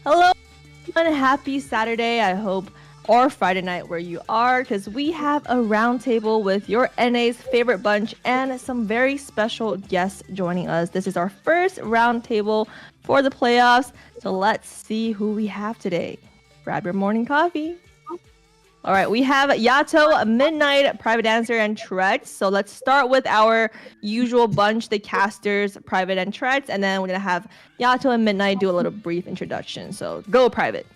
Hello, everyone. Happy Saturday, I hope, or Friday night where you are, because we have a roundtable with your NA's favorite bunch and some very special guests joining us. This is our first roundtable for the playoffs, so let's see who we have today. Grab your morning coffee. All right, we have Yato, Midnight, Private Dancer, and Trex. So let's start with our usual bunch, the casters, Private and Trex, and then we're gonna have Yato and Midnight do a little brief introduction. So go, Private.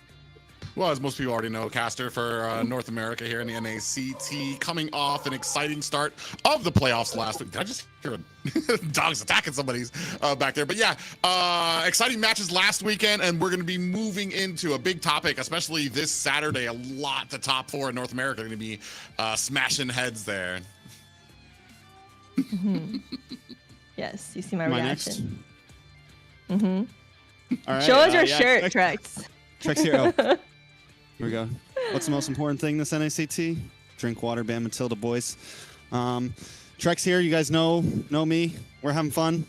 Well, as most people already know, caster for North America here in the NACT, coming off an exciting start of the playoffs last week. Did I just hear dogs attacking somebody's back there? But yeah, exciting matches last weekend, and we're going to be moving into a big topic, especially this Saturday. A lot the top four in North America are going to be smashing heads there. Mm-hmm. Yes, you see my reaction. Next? Mm-hmm. All right, Show us your shirt, Trex. Trex here. Oh. Here we go. What's the most important thing this NACT? Drink water, Bam Matilda, boys. Trex here. You guys know me. We're having fun.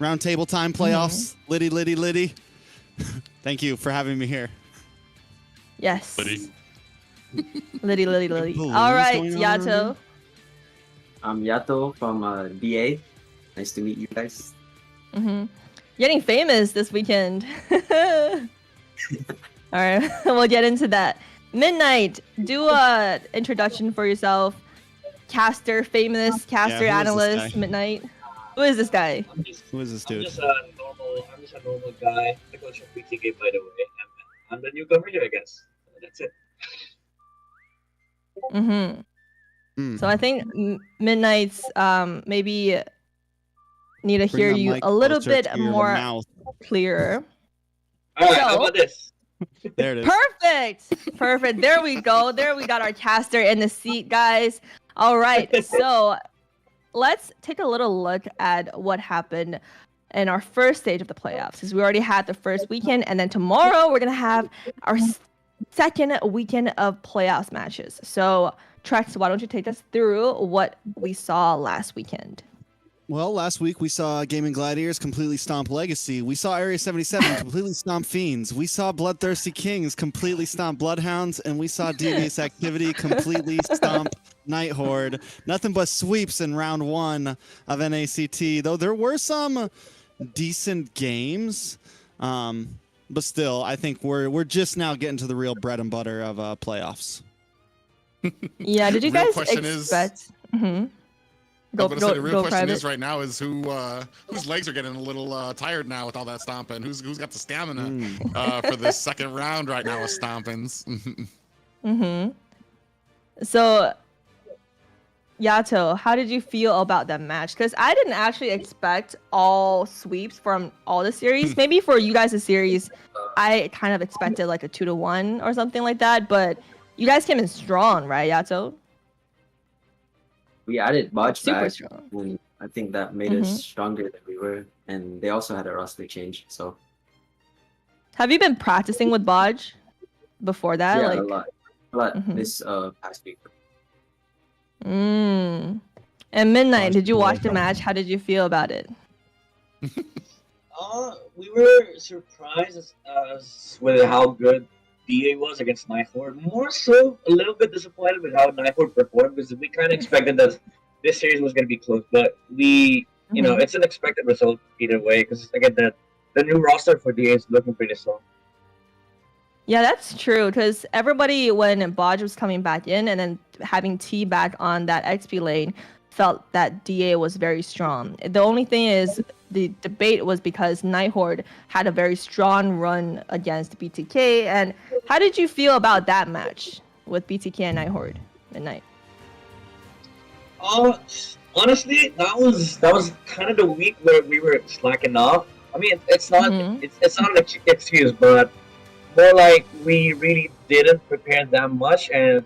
Round table time playoffs. Mm-hmm. Liddy. Thank you for having me here. Yes. Liddy. Liddy. All right, Yato. I'm Yato from DA. Nice to meet you guys. Mm-hmm. Getting famous this weekend. All right, we'll get into that. Midnight, do a introduction for yourself. Caster, famous caster, analyst, Midnight. Who is this guy? Who is this dude? I'm just a normal guy. I go from PTK, by the way. I'm the newcomer here, I guess. That's it. So I think Midnight's maybe need to hear you a little bit more clearer. All right, how about this? There it is. Perfect. There we go. There we got our caster in the seat, guys. All right. So let's take a little look at what happened in our first stage of the playoffs. Because we already had the first weekend, and then tomorrow we're gonna have our second weekend of playoffs matches. So Trex, why don't you take us through what we saw last weekend? Well, last week we saw Gaming Gladiators completely stomp Legacy. We saw Area 77 completely stomp Fiends. We saw Bloodthirsty Kings completely stomp Bloodhounds. And we saw Devious Activity completely stomp Night Horde. Nothing but sweeps in round one of NACT. Though there were some decent games. But still, I think we're just now getting to the real bread and butter of playoffs. Yeah, did you guys expect... The real question is right now is whose legs are getting a little tired now with all that stomping. Who's got the stamina for this second round right now with stompings? So, Yato, how did you feel about that match? Because I didn't actually expect all sweeps from all the series. Maybe for you guys, the series, I kind of expected like a 2-1 or something like that. But you guys came in strong, right, Yato? We added Bodge back, strong. and I think that made us stronger than we were. And they also had a roster change, so. Have you been practicing with Bodge before that? Yeah, a lot this past week. And Midnight, did you watch the match? How did you feel about it? We were surprised with how good DA was against Night Horde. More so, a little bit disappointed with how Night Horde performed because we kind of expected that this series was going to be close. But it's an expected result either way because again, the new roster for DA is looking pretty strong. Yeah, that's true. Because everybody, when Bodge was coming back in and then having T back on that XP lane, felt that DA was very strong. The only thing is the debate was because Night Horde had a very strong run against BTK. And how did you feel about that match with BTK and Night Horde Midnight? Honestly, that was kind of the week where we were slacking off. I mean, it's not it's not an excuse, but more like we really didn't prepare that much, and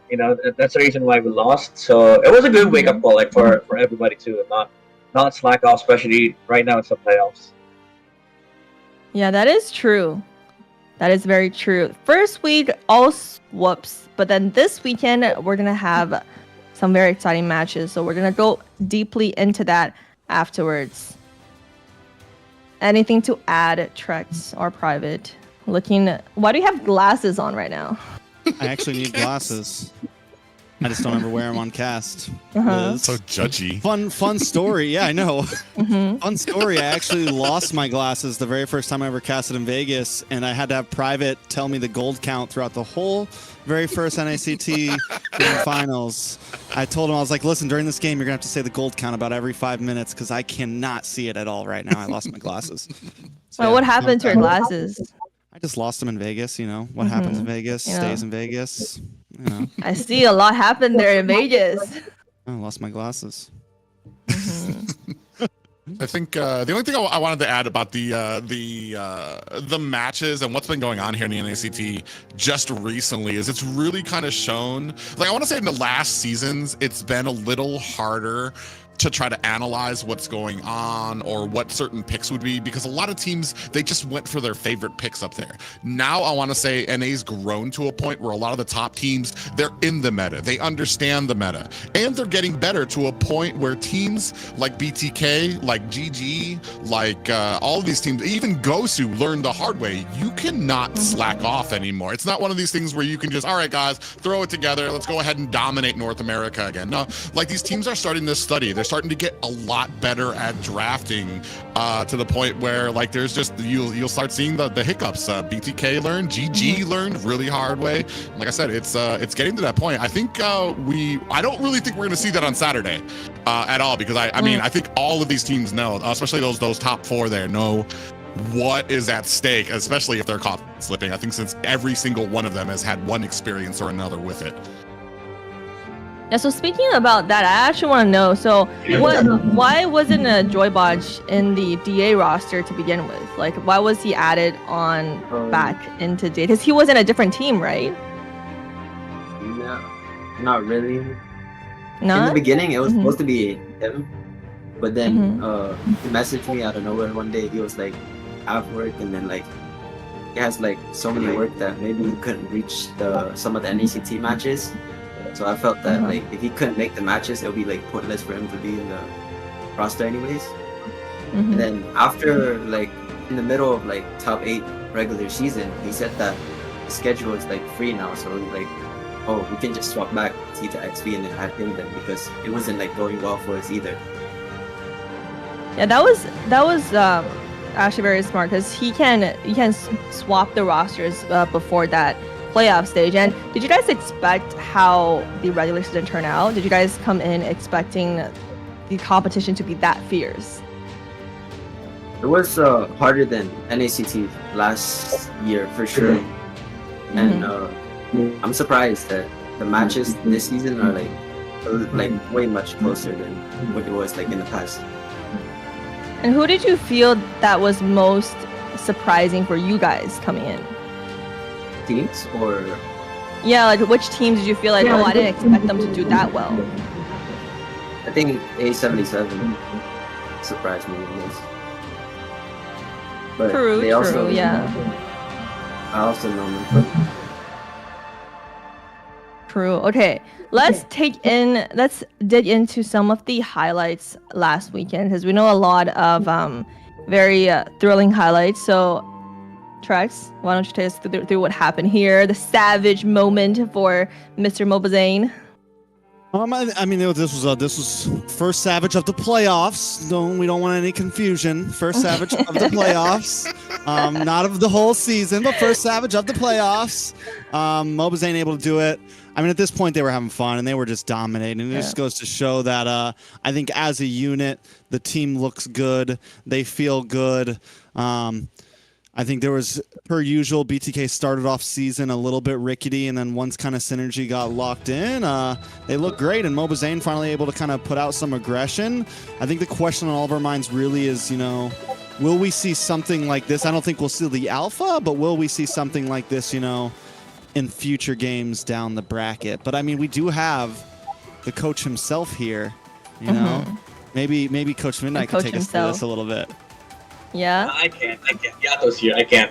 that's the reason why we lost. So it was a good wake up call, like for everybody too, and not slack off, especially right now it's the playoffs. Yeah, that is true. That is very true. First week, all whoops, but then this weekend we're gonna have some very exciting matches. So we're gonna go deeply into that afterwards. Anything to add, Trex or Private? Why do you have glasses on right now? I actually need glasses. I just don't ever wear them on cast. Liz. So judgy. Fun story. Yeah, I know. Fun story. I actually lost my glasses the very first time I ever casted in Vegas, and I had to have Private tell me the gold count throughout the whole very first NACT grand finals. I told him, I was like, listen, during this game, you're going to have to say the gold count about every 5 minutes because I cannot see it at all right now. I lost my glasses. So, Well, what happened to your glasses? I just lost them in Vegas. You know, what happens in Vegas stays in Vegas. You know. I see a lot happened there in Vegas. I lost my glasses. I think the only thing I wanted to add about the matches and what's been going on here in the NACT just recently is it's really kind of shown, like I want to say in the last seasons, it's been a little harder to try to analyze what's going on or what certain picks would be, because a lot of teams, they just went for their favorite picks up there. Now I want to say NA's grown to a point where a lot of the top teams, they're in the meta, they understand the meta, and they're getting better to a point where teams like BTK, like GG, like all of these teams, even Gosu learned the hard way. You cannot slack off anymore. It's not one of these things where you can just, all right guys, throw it together, let's go ahead and dominate North America again. No, like these teams are starting to study. They're starting to get a lot better at drafting to the point where like there's just you'll start seeing the hiccups. BTK learned, GG learned really hard way. Like I said, it's getting to that point. I think I don't really think we're gonna see that on Saturday at all, because I mean I think all of these teams know, especially those top four there, know what is at stake, especially if they're caught slipping. I think since every single one of them has had one experience or another with it. Yeah, so speaking about that, I actually want to know, so why wasn't Joybotch in the DA roster to begin with? Like, why was he added on back into DA? Because he was in a different team, right? No, not really. No? In the beginning, it was supposed to be him, but then he messaged me out of nowhere one day. He was like, at work, and then like he has like so many work that maybe he couldn't reach some of the NACT matches. So I felt that like if he couldn't make the matches, it would be like pointless for him to be in the roster anyways. And then after like in the middle of like top 8 regular season, he said that the schedule is like free now, so like, oh, we can just swap back T to XP and then add him then, because it wasn't like going well for us either. Yeah, that was actually very smart, because he can swap the rosters before that playoff stage. And did you guys expect how the regular season turned out? Did you guys come in expecting the competition to be that fierce? It was harder than NACT last year for sure, and I'm surprised that the matches this season are like way much closer than what it was like in the past. And who did you feel that was most surprising for you guys coming in? Teams or? Yeah, like which teams did you feel like, oh, I didn't expect them to do that well? I think A77 surprised me the most. But they also, yeah. I also know them. True. Okay, let's dig into some of the highlights last weekend, because we know a lot of very thrilling highlights. So Trex, why don't you take us through what happened here, the savage moment for Mr. Mobazane? I mean, this was first savage of the playoffs. We don't want any confusion. First savage of the playoffs, not of the whole season, but first savage of the playoffs. Mobazane able to do it. I mean, at this point, they were having fun and they were just dominating. It just goes to show that I think as a unit, the team looks good. They feel good. I think there was, per usual, BTK started off season a little bit rickety, and then once kind of synergy got locked in, they look great, and Mobazane finally able to kind of put out some aggression. I think the question on all of our minds really is, will we see something like this? I don't think we'll see the alpha, but will we see something like this, in future games down the bracket? But I mean, we do have the coach himself here, Maybe Coach Midnight can take us through this a little bit. Yeah. I can't. Yato's here. I can't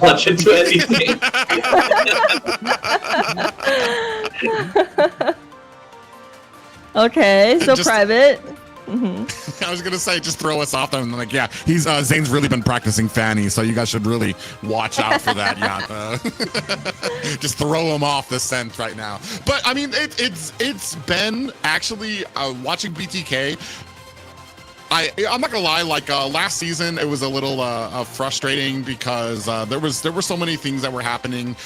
launch into anything. Okay, so Just- Private. I was gonna say, just throw us off there, and I'm like, yeah, he's Zane's really been practicing Fanny, so you guys should really watch out for that. Just throw him off the scent right now. But I mean, it's been actually watching BTK. I'm not gonna lie, like last season it was a little frustrating because there were so many things that were happening.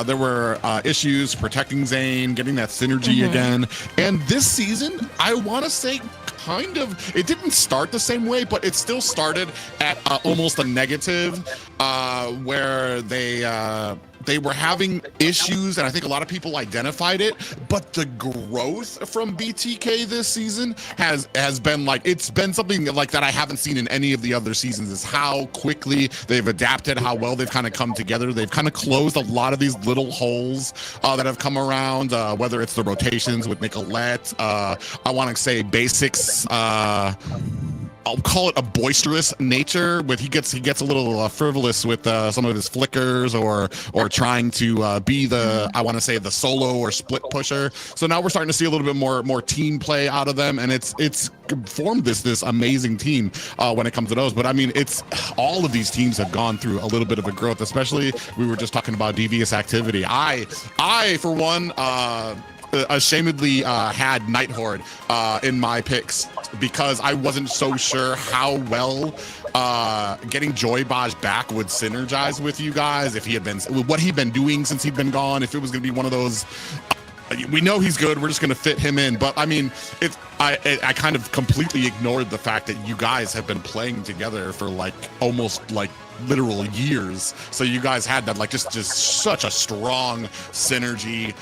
There were issues protecting Zane, getting that synergy again. And this season, I want to say kind of, it didn't start the same way, but it still started at almost a negative, where they were having issues, and I think a lot of people identified it. But the growth from BTK this season has been like, it's been something like that I haven't seen in any of the other seasons. Is how quickly they've adapted, how well they've kind of come together. They've kind of closed a lot of these little holes that have come around, whether it's the rotations with Nicolette, I want to say basics, I'll call it a boisterous nature, with he gets a little frivolous with some of his flickers or trying to be the, I want to say, the solo or split pusher. So now we're starting to see a little bit more team play out of them, and it's formed this amazing team when it comes to those. But I mean, it's all of these teams have gone through a little bit of a growth, especially we were just talking about devious activity. I for one, ashamedly had Nighthorde in my picks because I wasn't so sure how well getting Joybaj back would synergize with you guys, if he had been, what he'd been doing since he'd been gone, if it was going to be one of those, we know he's good, we're just going to fit him in. But I mean, I kind of completely ignored the fact that you guys have been playing together for like almost like literal years. So you guys had that like just such a strong synergy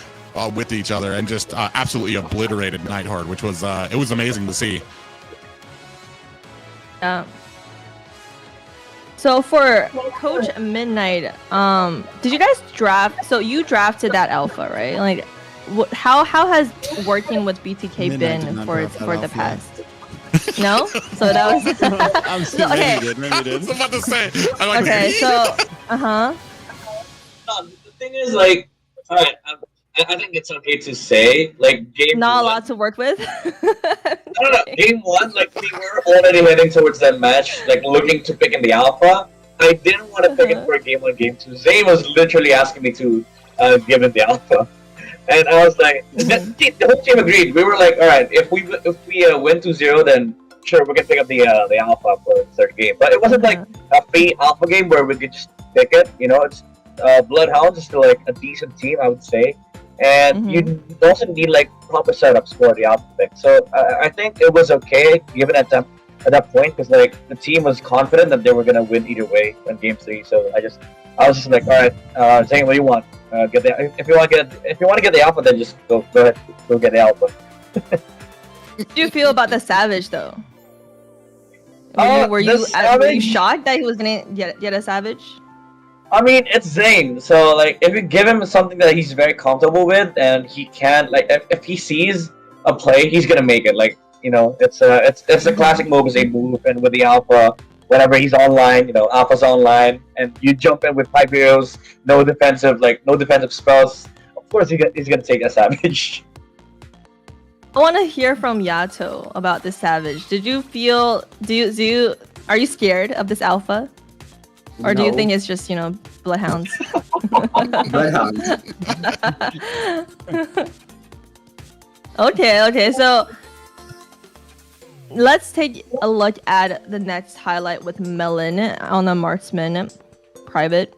with each other, and just absolutely obliterated Nighthorde, which was it was amazing to see. So for Coach Midnight, did you guys draft? So you drafted that alpha, right? Like, how has working with BTK Midnight been for the alpha. past? No, so that was I'm so, okay. Maybe I did. was about to say. I'm like, Okay, so No, the thing is, like, all right, I think it's okay to say, like, game not a one, lot to work with. no, game one, like, we were already heading towards that match, like, looking to pick in the alpha. I didn't want to pick it for game one, game two. Zane was literally asking me to give him the alpha. And I was like, the whole team agreed. We were like, all right, if we win 2-0, then sure, we can pick up the alpha for the third game. But it wasn't like a free alpha game where we could just pick it. You know, it's Bloodhounds is still like a decent team, I would say. And you also need like proper setups for the alpha pick. So I think it was okay given at that point, because like the team was confident that they were gonna win either way in game 3. So I was just like, all right, Zane, what do you want? Get the, if you want to get the alpha, then just go ahead, go get the alpha. How do you feel about the Savage though? Were you shocked that he was gonna get a Savage? I mean, it's Zane, so like if you give him something that he's very comfortable with, and he can, like, if he sees a play, he's gonna make it. Like, you know, it's a classic Mobile move, and with the alpha, whenever he's online, you know, alpha's online, and you jump in with pipe heroes, no defensive spells. Of course, he's gonna take a Savage. I want to hear from Yato about the Savage. Did you feel? Are you scared of this alpha? Or do you think it's just, you know, Bloodhounds? Bloodhounds. Okay, so let's take a look at the next highlight with Melon on a marksman private.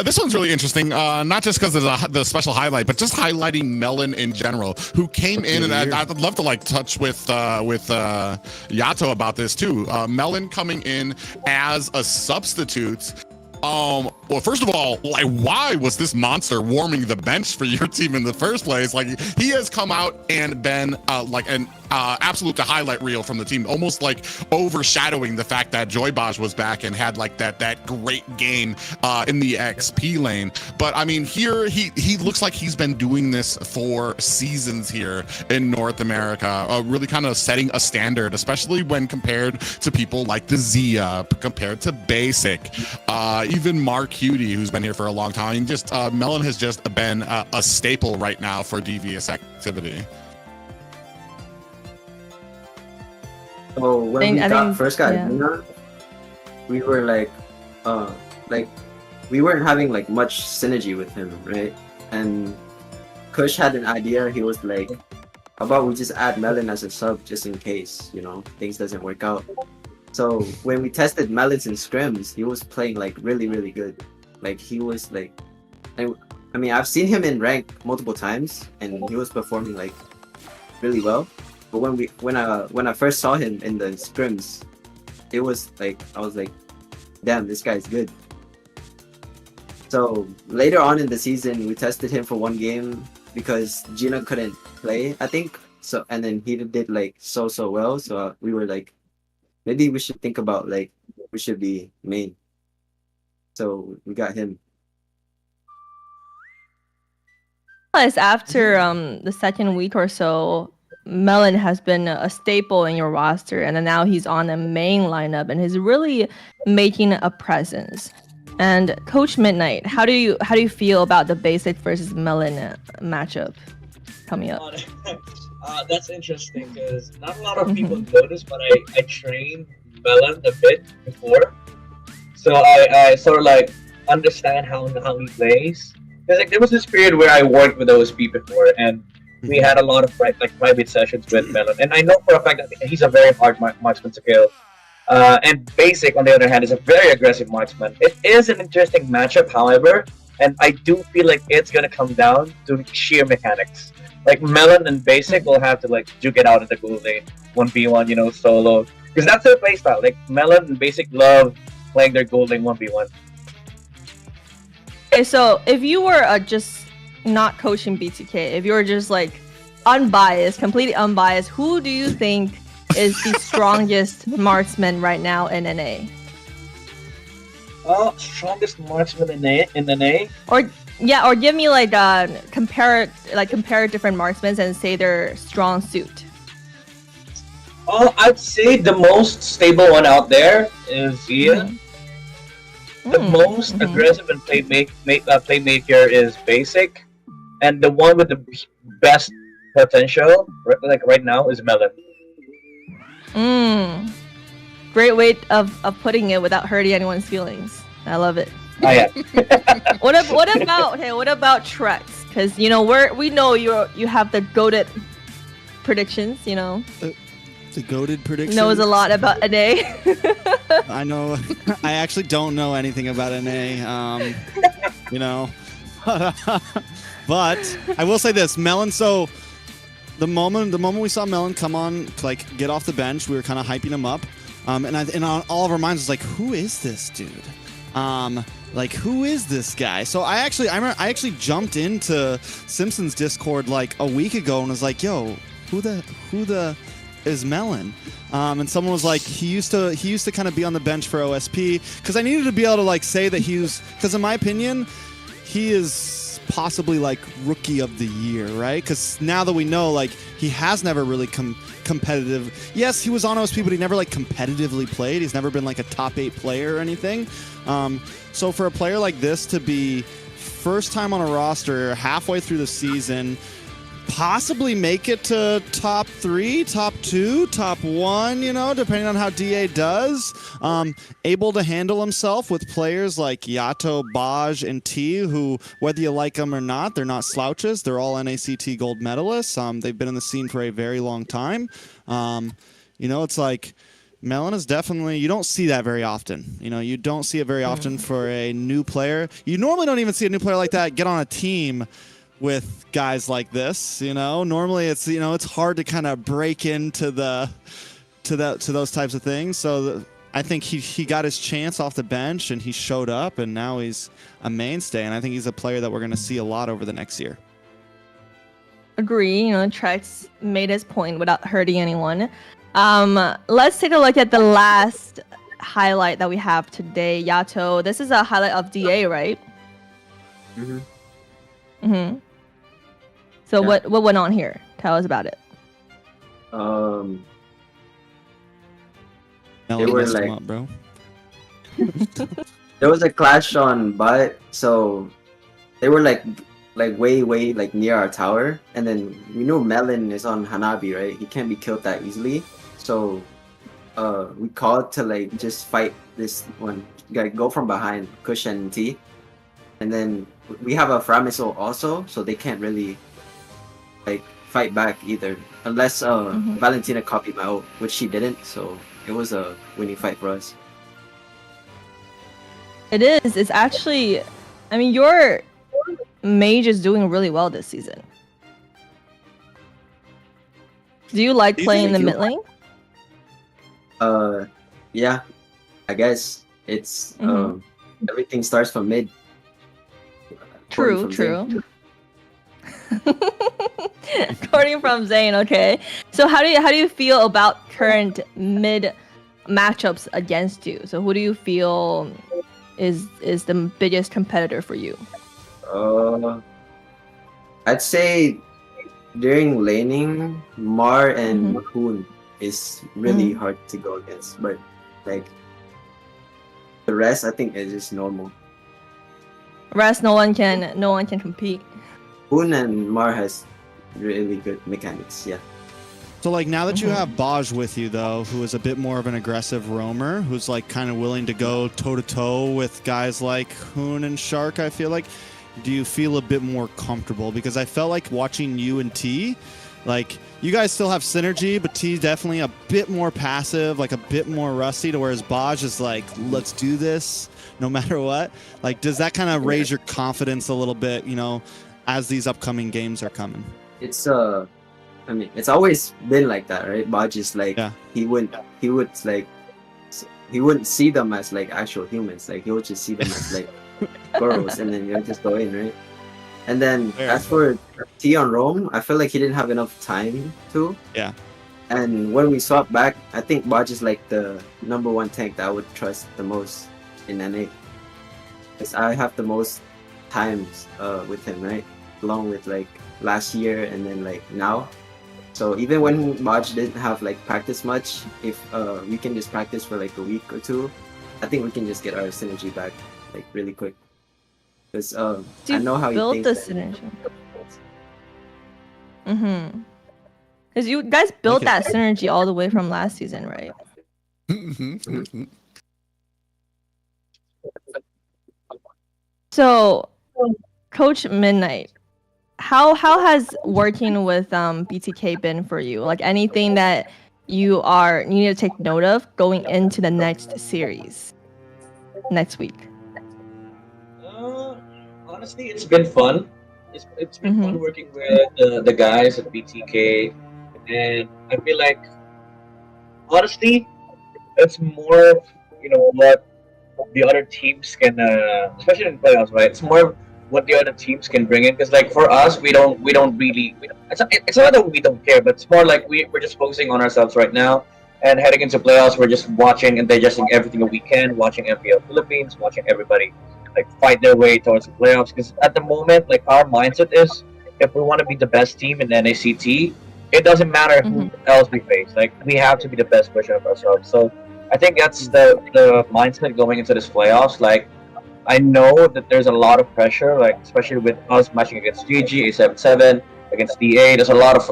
This one's really interesting, not just because of the special highlight, but just highlighting Melon in general, who came in, and I'd love to like touch with Yato about this too. Melon coming in as a substitute. Well, first of all, like, why was this monster warming the bench for your team in the first place? Like, he has come out and been like an absolute highlight reel from the team, almost like overshadowing the fact that Joybaj was back and had like that great game in the XP lane. But I mean, here he looks like he's been doing this for seasons here in North America, really kind of setting a standard, especially when compared to people like the Zia, compared to Basic, even Mark Cutie, who's been here for a long time. Just Melon has just been a staple right now for devious activity. So when we first got yeah. Gina, we were like we weren't having like much synergy with him, right? And Kush had an idea. He was like, "How about we just add Melon as a sub just in case, things doesn't work out." So when we tested Melons in scrims, he was playing like really, really good. Like he was like, I mean, I've seen him in rank multiple times, and he was performing like really well. But when I first saw him in the scrims, it was like I was like, damn, this guy's good. So later on in the season, we tested him for one game because Gina couldn't play, I think. So and then he did like so well. So we were like, maybe we should think about like we should be main. So we got him. After the second week or so, Melon has been a staple in your roster, and then now he's on the main lineup and he's really making a presence. And Coach Midnight, how do you feel about the basic versus Melon matchup coming up? That's interesting because not a lot of people notice, but I trained Melon a bit before, so I sort of like understand how he plays. Because like there was this period where I worked with OSP before, and we had a lot of private sessions with Melon, and I know for a fact that he's a very hard marksman to kill. And Basic, on the other hand, is a very aggressive marksman. It is an interesting matchup, however, and I do feel like it's gonna come down to sheer mechanics. Like Melon and Basic will have to like duke it out in the goal lane, 1v1, solo, because that's their playstyle. Like Melon and Basic love playing their goal lane 1v1. Okay, so if you were just not coaching BTK, if you were just like unbiased, completely unbiased, who do you think is the strongest marksman right now in NA? Strongest marksman in NA? Or give me like compare different marksmen and say their strong suit. I'd say the most stable one out there is Ian. The most aggressive and playmaker is Basic, and the one with the best potential, right now, is Melon. Great way of putting it without hurting anyone's feelings. I love it. Oh yeah. What about Trex? Because we know you have the goated predictions. The goated predictions. Knows a lot about NA. I know. I actually don't know anything about NA. But I will say this, Melon. So the moment we saw Melon come on, like get off the bench, we were kind of hyping him up, and on all of our minds was like, who is this dude? Like who is this guy? So I actually jumped into Simpsons Discord like a week ago and was like, yo, who the is Melon? And someone was like, he used to kind of be on the bench for OSP, because I needed to be able to like say that because in my opinion, he is possibly like rookie of the year, right? Because now that we know, like, he has never really competitive. Yes, he was on OSP, but he never like competitively played. He's never been like a top 8 player or anything. So for a player like this to be first time on a roster halfway through the season, possibly make it to top 3, top 2, top 1, depending on how DA does. Able to handle himself with players like Yato, Baj, and T, who, whether you like them or not, they're not slouches. They're all NACT gold medalists. They've been in the scene for a very long time. It's like Melon is definitely, you don't see that very often. You don't see it very often for a new player. You normally don't even see a new player like that get on a team with guys like this. Normally it's it's hard to kind of break into to those types of things. So I think he got his chance off the bench and he showed up, and now he's a mainstay, and I think he's a player that we're going to see a lot over the next year. Agree. Trex made his point without hurting anyone. Let's take a look at the last highlight that we have today. Yato, this is a highlight of DA, right? So Yeah. what went on here? Tell us about it. Melon were messed him like- up, bro. There was a clash on butt, so they were like way like near our tower, and then we know Melon is on Hanabi, right? He can't be killed that easily. So we called to like just fight this one guy, go from behind, cushion T, and then we have a Framiso also, so they can't really like fight back either, unless Valentina copied my ult, which she didn't. So it was a winning fight for us. It is. It's actually, I mean, your mage is doing really well this season. Do you like playing the mid lane? Yeah, I guess it's everything starts from mid. True. According from Zane, okay. So how do you feel about current mid matchups against you? So who do you feel is the biggest competitor for you? I'd say during laning, Mar and Hoon is really hard to go against, but like the rest, I think is just normal. Rest, no one can compete. Hoon and Mar has really good mechanics, yeah. So like now that you have Baj with you though, who is a bit more of an aggressive roamer, who's like kind of willing to go toe to toe with guys like Hoon and Shark, I feel like, do you feel a bit more comfortable? Because I felt like watching you and T, like you guys still have synergy, but T definitely a bit more passive, like a bit more rusty, to whereas Baj is like, let's do this no matter what. Like, does that kind of raise your confidence a little bit, you know, as these upcoming games are coming? It's I mean, it's always been like that, right? Baj is like he wouldn't see them as like actual humans. Like he would just see them as like girls, and then you just go in, right? And then as for T on Rome, I feel like he didn't have enough time to. Yeah. And when we swapped back, I think Baj is like the #1 tank that I would trust the most in NA. Because I have the most times with him, right? Along with like last year and then like now. So even when Baj didn't have like practice much, if we can just practice for like a week or two, I think we can just get our synergy back like really quick. Because I know how built he the thinks. synergy. Because you guys built that synergy all the way from last season, right? So, Coach Midnight, how has working with BTK been for you? Like anything that you need to take note of going into the next series next week? Honestly, it's been fun. It's been fun working with the guys at BTK, and I feel like honestly, it's more what the other teams can, especially in playoffs, right? It's more what the other teams can bring in. Because like for us, we don't really. It's not that we don't care, but it's more like we're just focusing on ourselves right now. And heading into playoffs, we're just watching and digesting everything that we can, watching MPL Philippines, watching everybody like fight their way towards the playoffs. Because at the moment, like our mindset is, if we want to be the best team in the NACT, it doesn't matter who else we face. Like we have to be the best version of ourselves. So I think that's the mindset going into this playoffs. Like I know that there's a lot of pressure, like especially with us matching against GG, A77, against DA. There's a lot of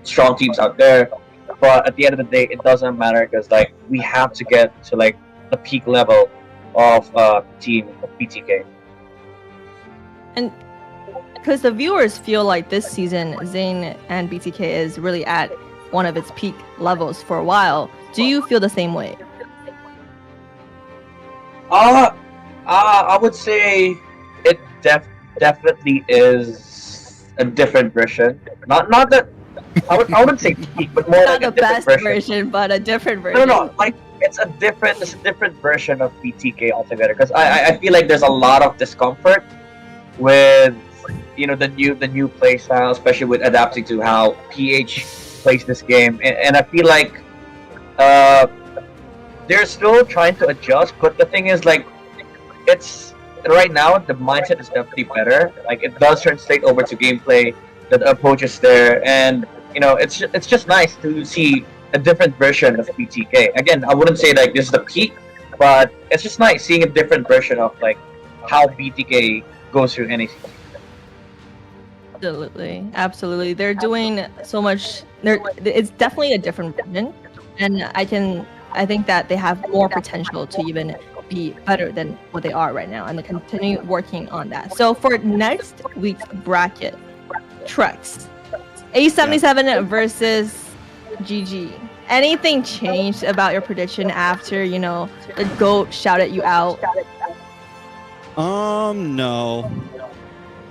strong teams out there. But at the end of the day, it doesn't matter because like we have to get to like the peak level of team of BTK. And because the viewers feel like this season Zane and BTK is really at one of its peak levels for a while. Do you feel the same way? I would say it definitely is a different version. Not that I wouldn't say peak, but more not like the a best version, but a different version. No, like it's a different version of BTK altogether. Because I feel like there's a lot of discomfort with the new play style, especially with adapting to how PH plays this game, and I feel like they're still trying to adjust. But the thing is, like, it's right now the mindset is definitely better. Like it does translate over to gameplay. The approach is there, and it's just nice to see a different version of BTK. Again, I wouldn't say like this is the peak, but it's just nice seeing a different version of like how BTK goes through NAC. Absolutely. They're doing so much. It's definitely a different version, and I can I think that they have more potential to even be better than what they are right now, and they continue working on that. So for next week's bracket, Trex, A77 versus GG. Anything changed about your prediction after, you know, the GOAT shouted you out? No.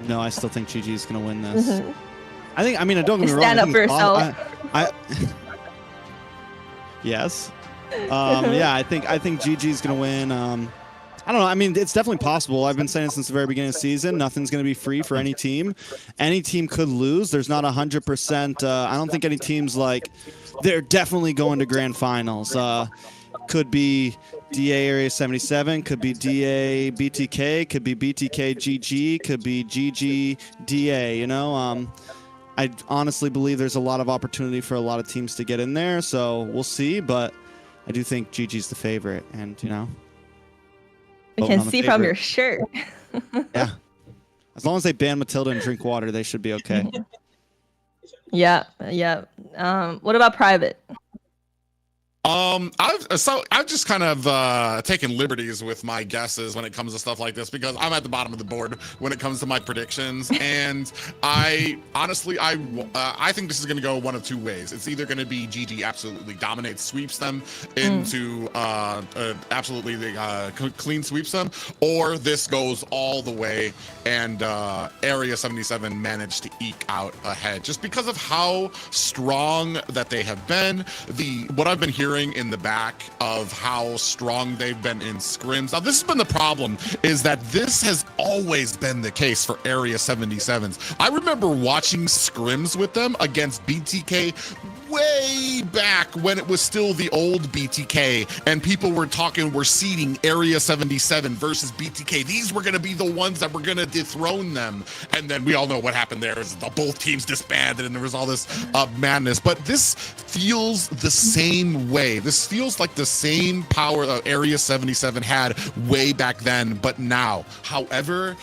No, I still think GG is going to win this. Mhm. I mean, don't get me wrong. Stand up for yourself. Yes. Yeah, I think GG is going to win. I don't know. I mean, it's definitely possible. I've been saying it since the very beginning of the season. Nothing's going to be free for any team. Any team could lose. There's not 100%. I don't think any team's like, they're definitely going to grand finals. Could be DA Area 77, could be DA BTK, could be BTK GG, could be GG DA, you know? I honestly believe there's a lot of opportunity for a lot of teams to get in there, so we'll see, but I do think GG's the favorite, and, you know. We can see from your shirt. Yeah. As long as they ban Matilda and drink water, they should be okay. Yeah. What about private? I've just kind of taken liberties with my guesses when it comes to stuff like this because I'm at the bottom of the board when it comes to my predictions, and I honestly I think this is going to go one of two ways. It's either going to be GG absolutely dominates, sweeps them into absolutely clean sweeps them, or this goes all the way and Area 77 managed to eke out ahead just because of how strong that they have been. What I've been hearing in the back of how strong they've been in scrims. Now, this has been the problem, is that this has always been the case for Area 77s. I remember watching scrims with them against BTK way back when it was still the old BTK, and people were seeding Area 77 versus BTK. These were going to be the ones that were going to dethrone them. And then we all know what happened there is both teams disbanded and there was all this madness. But this feels the same way. This feels like the same power that Area 77 had way back then, but now. However,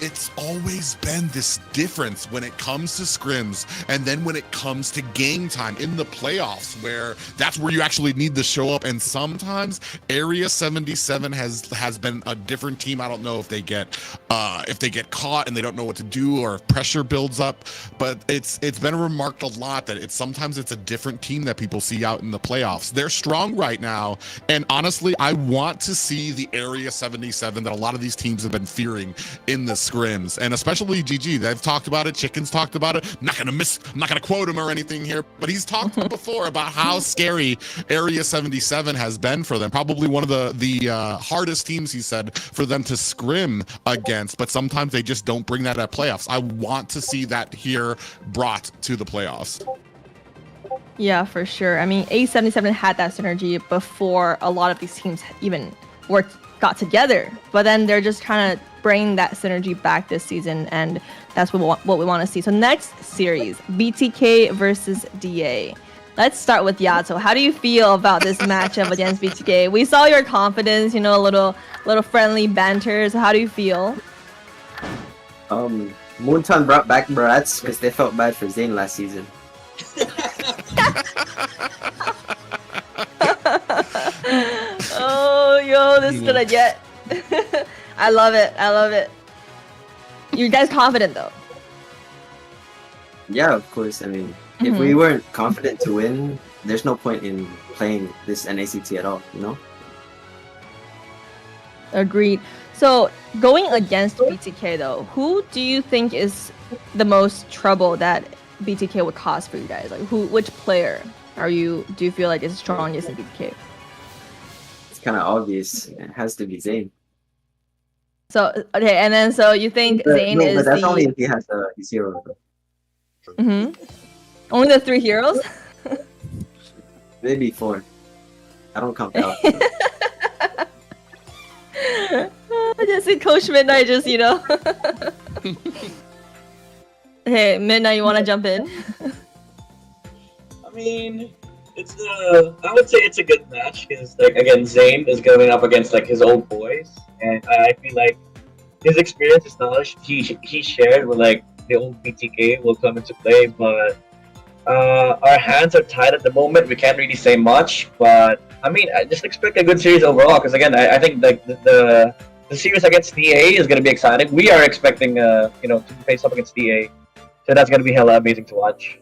it's always been this difference when it comes to scrims and then when it comes to game time in the playoffs, where that's where you actually need to show up. And sometimes Area 77 has been a different team. I don't know if they get caught and they don't know what to do, or if pressure builds up, but it's been remarked a lot that sometimes it's a different team that people see out in the playoffs. They're strong right now, and honestly, I want to see the Area 77 that a lot of these teams have been fearing in the scrims, and especially GG. They've talked about it. Chicken's talked about it. I'm not gonna quote him or anything here, but he's talked before about how scary Area 77 has been for them. Probably one of the hardest teams, he said, for them to scrim against, but sometimes they just don't bring that at playoffs. I want to see that here brought to the playoffs. Yeah, for sure. I mean, A77 had that synergy before a lot of these teams even got together, but then they're just trying to bring that synergy back this season, and that's what we want to see. So next series, BTK versus DA. Let's start with Yato. How do you feel about this matchup against BTK? We saw your confidence, you know, a little friendly banter. So how do you feel? Moonton brought back Barats because they felt bad for Zayn last season. Oh, yo, this is gonna get. I love it. You guys confident though? Yeah, of course. I mean, if we weren't confident to win, there's no point in playing this NACT at all, you know? Agreed. So going against BTK though, who do you think is the most trouble that BTK would cause for you guys? Like which player do you feel like is strongest in BTK? It's kind of obvious. It has to be Zayn. So okay, and then so you think Zayn is but that's only if he has his hero. Only the 3 heroes? Maybe 4. I don't count out. I just see Coach Midnight just, you know. Hey, Midnight, you want to jump in? I mean, I would say it's a good match because, like, again, Zayn is going up against like his old boys, and I feel like his experience, his knowledge he shared with like the old BTK will come into play. But our hands are tied at the moment. We can't really say much, but I mean, I just expect a good series overall. Because again, I think the series against DA is going to be exciting. We are expecting to face up against DA, so that's going to be hella amazing to watch.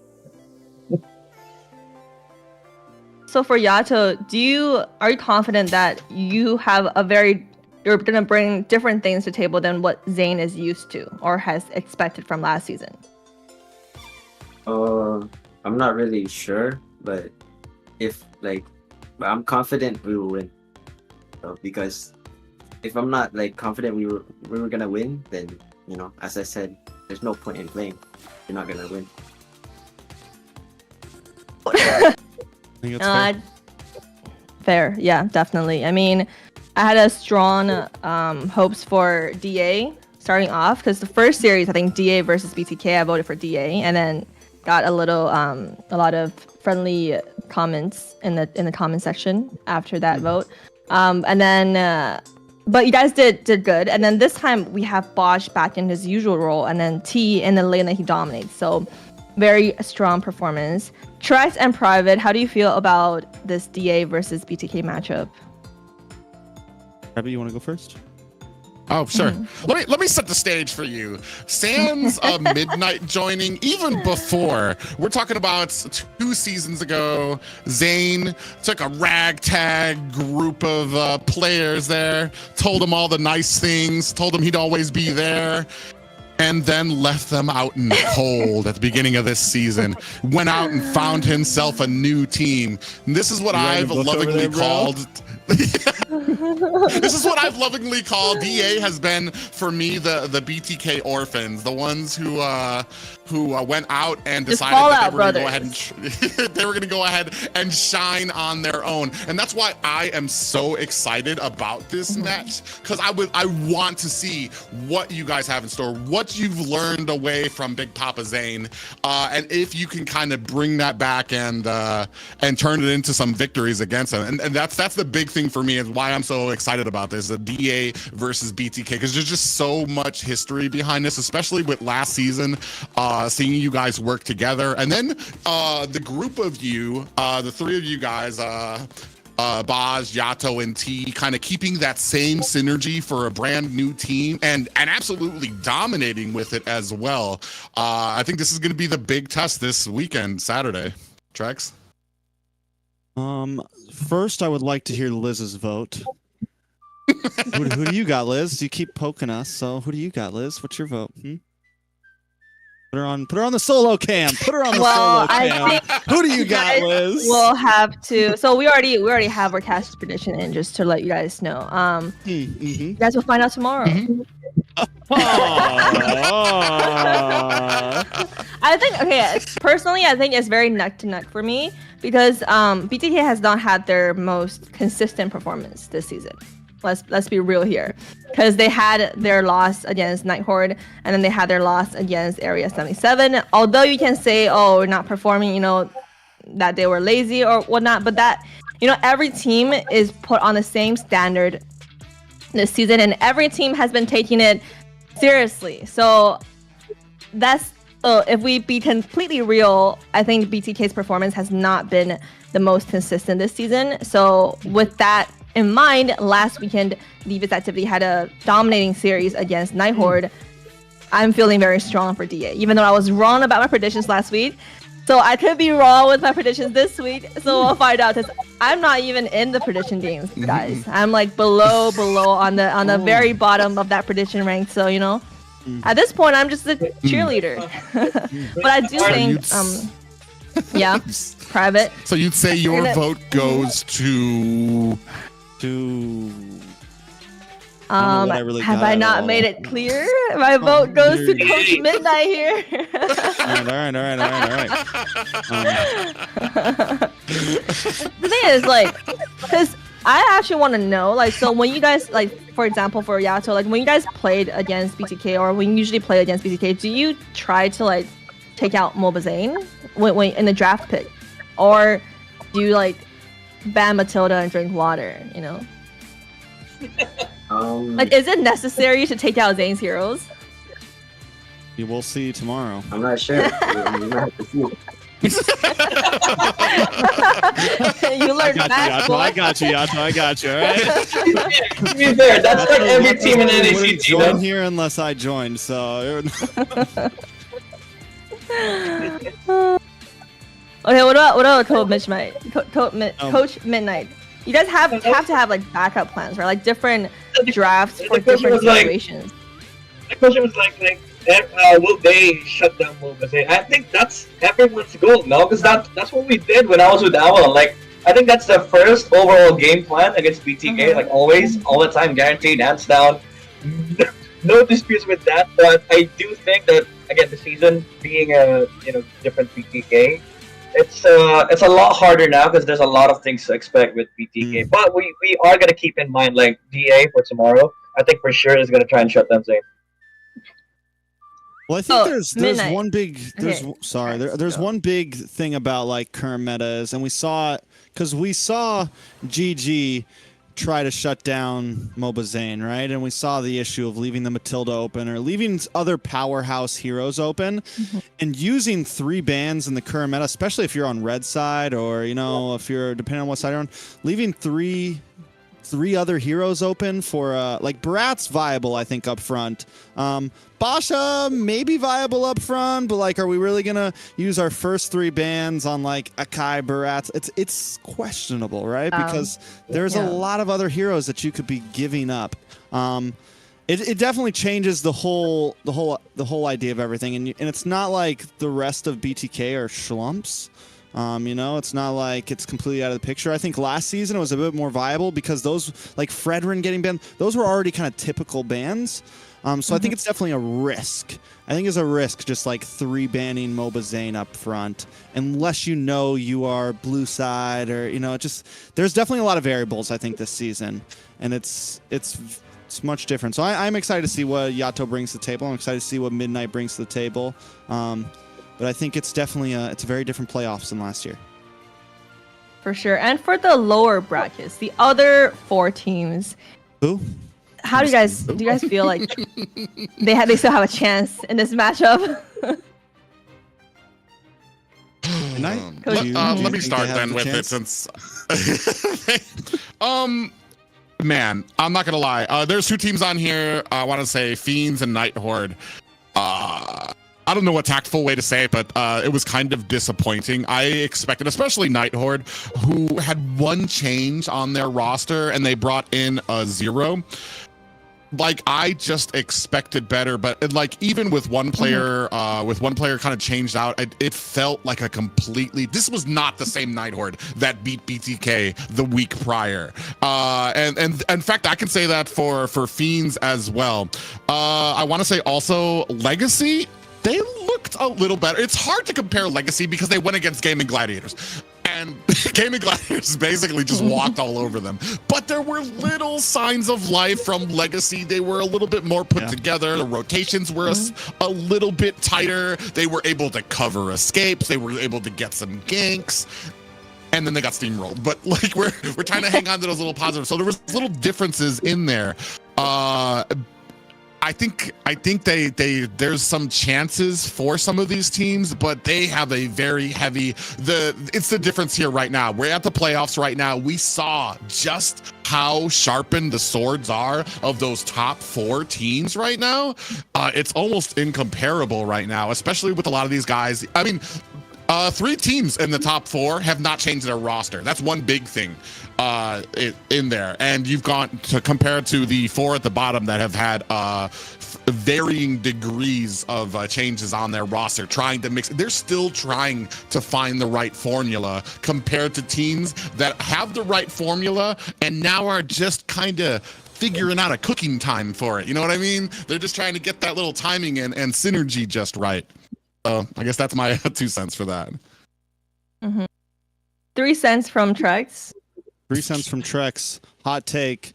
So for Yato, are you confident that you're gonna bring different things to the table than what Zane is used to or has expected from last season? I'm not really sure, but I'm confident we will win. Because if I'm not confident we were gonna win, then as I said, there's no point in playing. You're not gonna win. I think it's Fair, yeah, definitely. I mean, I had a strong hopes for DA starting off because the first series, I think DA versus BTK, I voted for DA, and then got a lot of friendly comments in the comment section after that vote, and then. But you guys did good, and then this time we have Bosch back in his usual role, and then T in the lane that he dominates. So very strong performance. Trex and Private, how do you feel about this DA versus BTK matchup? Private, you want to go first? Oh, sure. Let me set the stage for you. Sans Midnight joining, even before, we're talking about 2 seasons ago, Zane took a ragtag group of players there, told them all the nice things, told them he'd always be there, and then left them out in the cold at the beginning of this season. Went out and found himself a new team. And this is what I've lovingly called... This is what I've lovingly called. DA has been for me the BTK orphans, the ones who went out and decided that they were going to go ahead and shine on their own, and that's why I am so excited about this match, because I want to see what you guys have in store, what you've learned away from Big Papa Zane, and if you can kind of bring that back and turn it into some victories against them, and that's the big thing for me, and why I'm so excited about this, the DA versus BTK, because there's just so much history behind this, especially with last season, seeing you guys work together, and then the group of you, the 3 of you guys, Baz, Yato, and T, kind of keeping that same synergy for a brand new team and absolutely dominating with it as well. I think this is going to be the big test this weekend, Saturday. Trex? First, I would like to hear Liz's vote. who do you got, Liz? You keep poking us, so who do you got, Liz? What's your vote? Put her on the solo cam. Put her on the solo cam. Who do you got, Liz? We'll have to. So we already have our cast prediction in, just to let you guys know. You guys will find out tomorrow. I think personally, I think it's very neck to neck for me because BTK has not had their most consistent performance this season. Let's be real here, because they had their loss against Night Horde, and then they had their loss against Area 77. Although you can say, oh, not performing, that they were lazy or whatnot, but that, every team is put on the same standard this season, and every team has been taking it seriously. So that's if we be completely real, I think BTK's performance has not been the most consistent this season. So with that in mind, last weekend, Divas Activity had a dominating series against Night Horde. I'm feeling very strong for DA, even though I was wrong about my predictions last week. So I could be wrong with my predictions this week. So we'll find out, because I'm not even in the prediction games, guys. I'm like below on the very bottom of that prediction rank. So at this point, I'm just a cheerleader. But I do think, Private. So you'd say your vote goes to. Have I not made it clear? My vote goes to Coach Midnight here. All right. The thing is, because I actually want to know, so when you guys, for example, for Yato, when you guys played against BTK, or when you usually play against BTK, do you try to, take out Mobazane when in the draft pick? Or do you, ban Matilda and drink water, is it necessary to take out Zane's heroes? You will see tomorrow. I'm not sure. We might have to see. You learned fast, boy. I got you, Yato. I got you. All right. To be fair, that's like every team in NACT. Wouldn't join here unless I joined. So. Okay, what about Coach Midnight? You guys have to have like backup plans, right? Like different drafts for different situations. The question was like, will they shut down Mobile? I think that's everyone's goal, no? Because that's what we did when I was with Avalon. Like, I think that's the first overall game plan against BTK. Like always, all the time, guaranteed, hands down. No disputes with that. But I do think that again, the season being a different BTK, it's a lot harder now because there's a lot of things to expect with BTK. But we are gonna keep in mind like DA for tomorrow. I think for sure is gonna try and shut them down. Well, I think there's one big there's one big thing about like current metas, and we saw GG try to shut down Mobazane, right? And we saw the issue of leaving the Matilda open or leaving other powerhouse heroes open, and using 3 bans in the current meta, especially if you're on red side or if you're depending on what side you're on, leaving three other heroes open for like Barat's viable, I think, up front. Basha maybe viable up front, but like, are we really gonna use our first 3 bans on like Akai, Barat? It's questionable, right? Because there's a lot of other heroes that you could be giving up. It definitely changes the whole idea of everything, and it's not like the rest of BTK are schlumps. It's not like it's completely out of the picture. I think last season it was a bit more viable because those, like Fredrin getting banned, those were already kind of typical bans. So I think it's definitely a risk. I think it's a risk just like 3 banning Mobazane up front, unless you are blue side or, there's definitely a lot of variables, I think, this season. And it's much different. So I'm excited to see what Yato brings to the table. I'm excited to see what Midnight brings to the table. But I think it's definitely it's a very different playoffs than last year. For sure. And for the lower brackets, the other 4 teams. Who? How do you guys feel like they still have a chance in this matchup? Let me start then with it since man, I'm not gonna lie. There's 2 teams on here. I want to say Fiends and Night Horde. I don't know a tactful way to say it, but it was kind of disappointing. I expected, especially Night Horde, who had 1 change on their roster and they brought in a 0. Like, I just expected better, but like even with one player, kind of changed out, it felt like this was not the same Night Horde that beat BTK the week prior. And in fact, I can say that for Fiends as well. I want to say also Legacy, they looked a little better. It's hard to compare Legacy because they went against Gaming Gladiators. And Gaming Gladiators basically just walked all over them. But there were little signs of life from Legacy. They were a little bit more put together. The rotations were a little bit tighter. They were able to cover escapes. They were able to get some ganks. And then they got steamrolled. But like we're trying to hang on to those little positives. So there was little differences in there. I think there's some chances for some of these teams, but they have a very heavy it's the difference here right now. We're at the playoffs right now. We saw just how sharpened the swords are of those top 4 teams right now. It's almost incomparable right now, especially with a lot of these guys. I mean, 3 teams in the top 4 have not changed their roster. That's one big thing in there. And you've gone to compare to the 4 at the bottom that have had varying degrees of changes on their roster, trying to mix. They're still trying to find the right formula compared to teams that have the right formula and now are just kind of figuring out a cooking time for it. You know what I mean? They're just trying to get that little timing and synergy just right. So I guess that's my 2 cents for that. 3 cents from Trex. 3 cents from Trex. Hot take.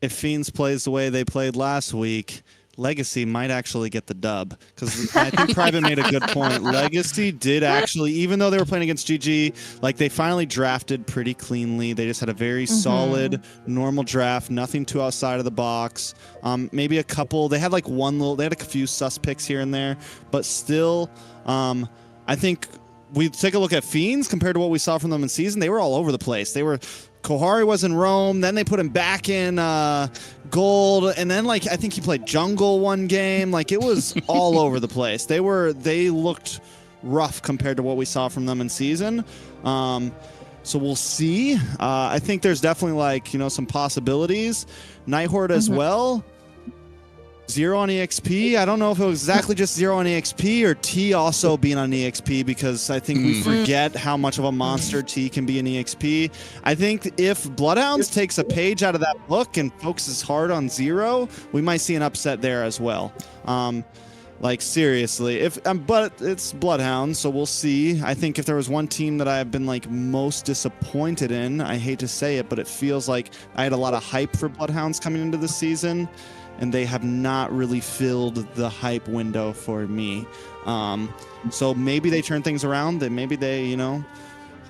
If Fiends plays the way they played last week, Legacy might actually get the dub. Because I think Private made a good point. Legacy did actually, even though they were playing against GG, like they finally drafted pretty cleanly. They just had a very solid, normal draft, nothing too outside of the box. Maybe a couple, they had like they had a few sus picks here and there, but still, I think we take a look at Fiends compared to what we saw from them in season, they were all over the place. Kohari was in Rome, then they put him back in Gold, and then like I think he played Jungle one game. Like it was all over the place. They looked rough compared to what we saw from them in season. So we'll see. I think there's definitely like, some possibilities. Nighthorde as well. 0 on EXP. I don't know if it was exactly just 0 on EXP or T also being on EXP, because I think we forget how much of a monster T can be in EXP. I think if Bloodhounds takes a page out of that book and focuses hard on 0, we might see an upset there as well. Like seriously, but it's Bloodhounds, so we'll see. I think if there was one team that I have been like most disappointed in, I hate to say it, but it feels like I had a lot of hype for Bloodhounds coming into the season, and they have not really filled the hype window for me. So maybe they turn things around. Maybe they,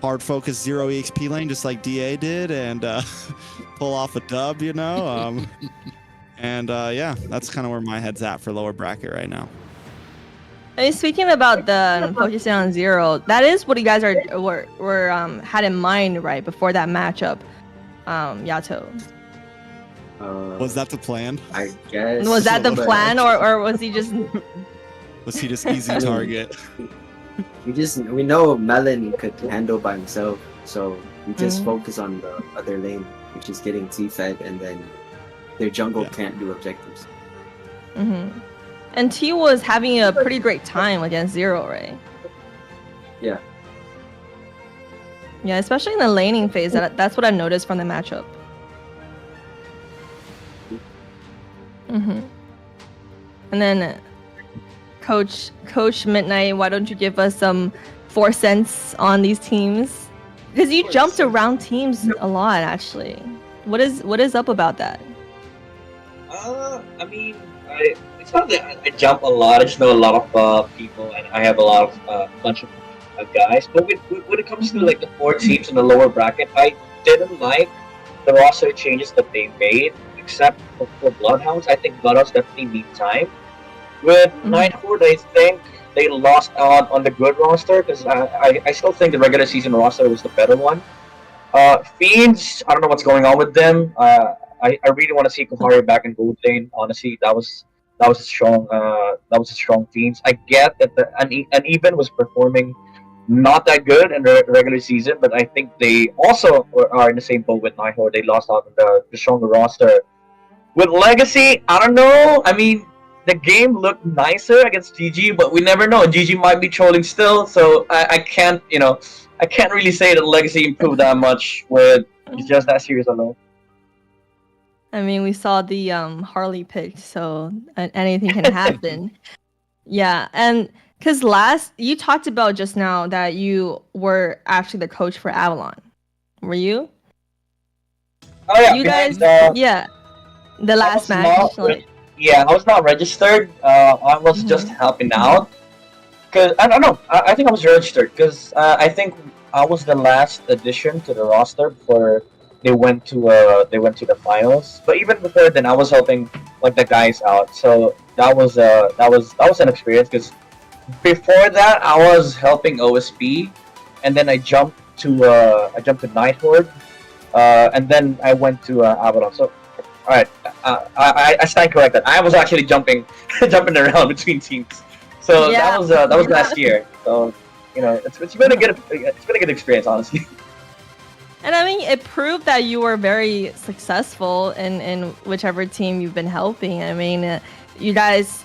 hard focus 0 EXP lane just like DA did and pull off a dub, And yeah, that's kind of where my head's at for lower bracket right now. I mean, speaking about the focusing on 0, that is what you guys were had in mind, right, before that matchup, Yato. Was that the plan? I guess. Was that the plan, or was he just? Was he just easy target? We know Melon could handle by himself, so we just focus on the other lane, which is getting T-fed, and then their jungle can't do objectives. And T was having a pretty great time against 0, right? Yeah. Yeah, especially in the laning phase. That's what I noticed from the matchup. And then, Coach Midnight, why don't you give us some 4 cents on these teams? Because you jumped around teams a lot, actually. What is up about that? I mean, it's not that I jump a lot. I just know a lot of people, and I have a lot of bunch of guys. But when it comes to like the 4 teams in the lower bracket, I didn't like the roster changes that they made, except for Bloodhounds. I think Bloodhounds definitely need time. With Nighthorde, I think they lost out on the good roster, because I still think the regular season roster was the better one. Fiends, I don't know what's going on with them. I really want to see Kohari back in gold lane. Honestly, that was a strong Fiends. I get that Uneven was performing not that good in the regular season, but I think they also are in the same boat with Nighthorde. They lost out on the stronger roster. With Legacy, I don't know. I mean, the game looked nicer against GG, but we never know. GG might be trolling still, so I can't really say that Legacy improved that much with just that series alone. I mean, we saw the Harley pick, so anything can happen. Yeah, and because you talked about just now that you were actually the coach for Avalon. Were you? Oh yeah, you guys. The last match. Yeah, I was not registered. I was just helping out. Cause I don't know. I think I was registered because I think I was the last addition to the roster before they went to the finals. But even before then, I was helping like the guys out. So that was an experience, because before that I was helping OSP, and then I jumped to Nighthorde, and then I went to Avalon. So all right, I stand corrected. I was actually jumping around between teams. So that was last year. So it's been a good experience, honestly. And I mean, it proved that you were very successful in whichever team you've been helping. I mean, you guys,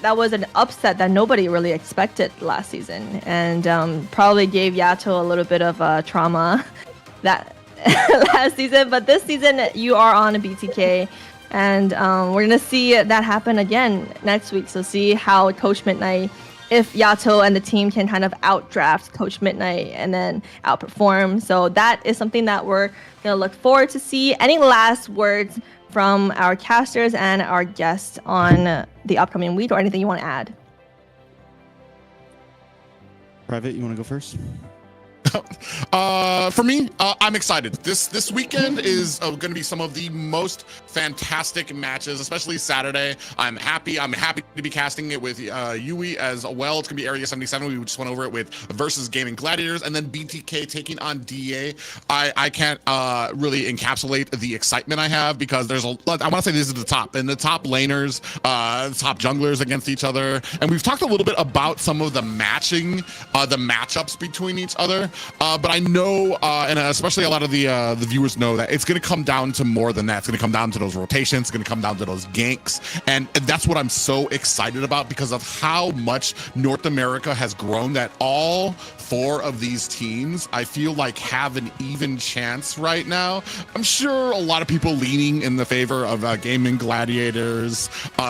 that was an upset that nobody really expected last season, and probably gave Yato a little bit of trauma that last season. But this season, you are on a BTK, and we're gonna see that happen again next week. So see how Coach Midnight, if Yato and the team can kind of outdraft Coach Midnight and then outperform. So that is something that we're going to look forward to see. Any last words from our casters and our guests on the upcoming week, or anything you want to add? Private, you want to go first? For me, I'm excited. This weekend is going to be some of the most fantastic matches, especially Saturday. I'm happy to be casting it with Yui as well. It's gonna be Area 77. We just went over it with versus Gaming Gladiators, and then BTK taking on DA. I can't really encapsulate the excitement I have because there's I want to say this is the top laners, top junglers against each other, and we've talked a little bit about some of the matchups between each other. But I know, and especially a lot of the viewers know that it's going to come down to more than that. It's going to come down to those rotations. It's going to come down to those ganks, and that's what I'm so excited about because of how much North America has grown. That all 4 of these teams, I feel like, have an even chance right now. I'm sure a lot of people leaning in the favor of Gaming Gladiators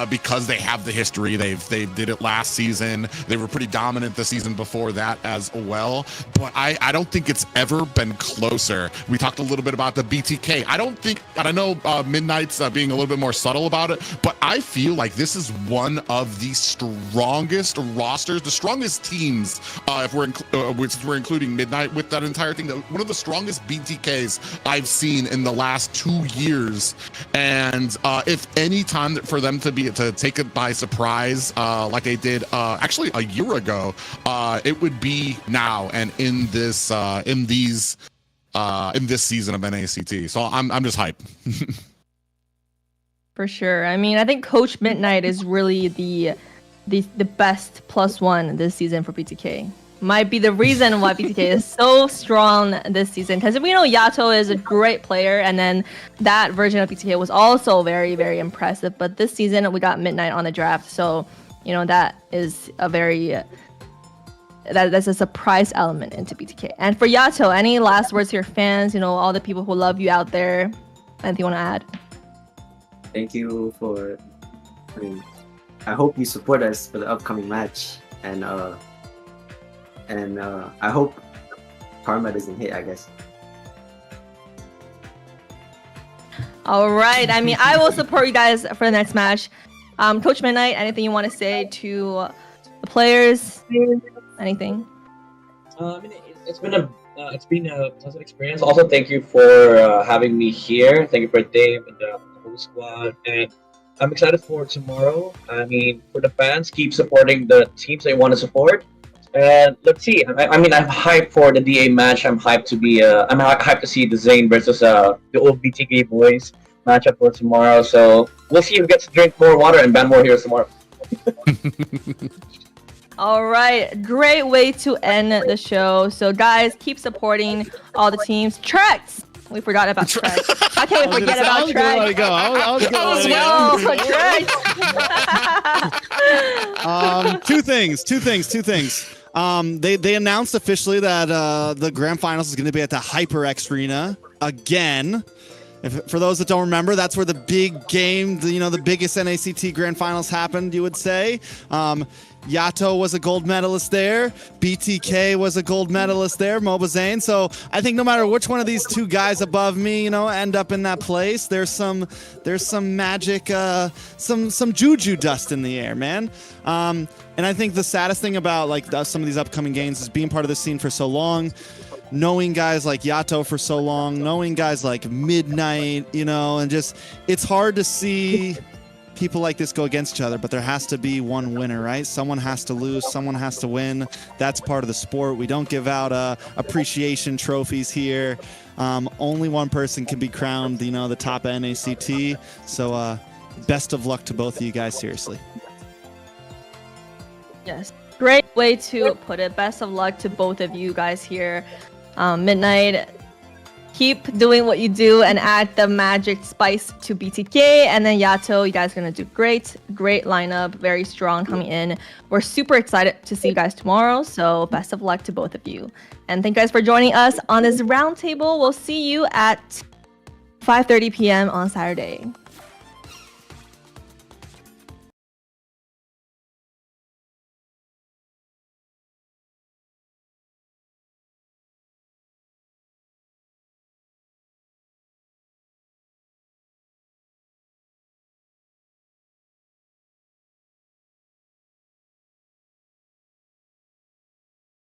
because they have the history. They did it last season. They were pretty dominant the season before that as well. But I don't think it's ever been closer. We talked a little bit about the BTK. I don't think, and I know Midnight's being a little bit more subtle about it, but I feel like this is one of the strongest rosters, the strongest teams, if we're including Midnight with that entire thing, one of the strongest BTKs I've seen in the last 2 years. And if any time for them to take it by surprise, like they did actually a year ago, it would be now and in this season of NACT. So I'm just hyped. For sure. I mean, I think Coach Midnight is really the best +1 this season for BTK. Might be the reason why BTK is so strong this season, because we know Yato is a great player, and then that version of BTK was also very, very impressive. But this season we got Midnight on the draft, so you know that is a very that's a surprise element into BTK. And for Yato, any last words to your fans? You know, all the people who love you out there. Anything you want to add? Thank you for. I hope you support us for the upcoming match, and I hope karma doesn't hit, I guess. All right. I mean, I will support you guys for the next match. Coach Midnight, anything you want to say to the players? Anything? I mean, it's been a pleasant experience. Also, thank you for having me here. Thank you for Dave and the whole squad. And I'm excited for tomorrow. I mean, for the fans, keep supporting the teams they want to support. And let's see. I mean, I'm hyped for the DA match. I'm hyped to be. I'm hyped to see the Zane versus the old BTK boys matchup for tomorrow. So we'll see who gets to drink more water and ban more heroes tomorrow. All right, great way to end the show. So guys, keep supporting all the teams. Trex, we forgot about Trex. How can we forget about Trex? Two things. They announced officially that the grand finals is going to be at the HyperX Arena again. For those that don't remember, that's where the big game, the biggest NACT grand finals happened, you would say. Yato was a gold medalist there. BTK was a gold medalist there, Mobazane. So I think no matter which one of these two guys above me, end up in that place, there's some magic, some juju dust in the air, man. And I think the saddest thing about some of these upcoming games is being part of the scene for so long, knowing guys like Yato for so long, knowing guys like Midnight, and just it's hard to see people like this go against each other, but there has to be one winner, right? Someone has to lose, someone has to win. That's part of the sport. We don't give out appreciation trophies here. Only one person can be crowned, the top of NACT. So best of luck to both of you guys, seriously. Yes, great way to put it. Best of luck to both of you guys here. Midnight, keep doing what you do and add the magic spice to BTK. And then Yato, you guys are going to do great lineup, very strong coming in. We're super excited to see you guys tomorrow. So best of luck to both of you. And thank you guys for joining us on this roundtable. We'll see you at 5:30 p.m. on Saturday.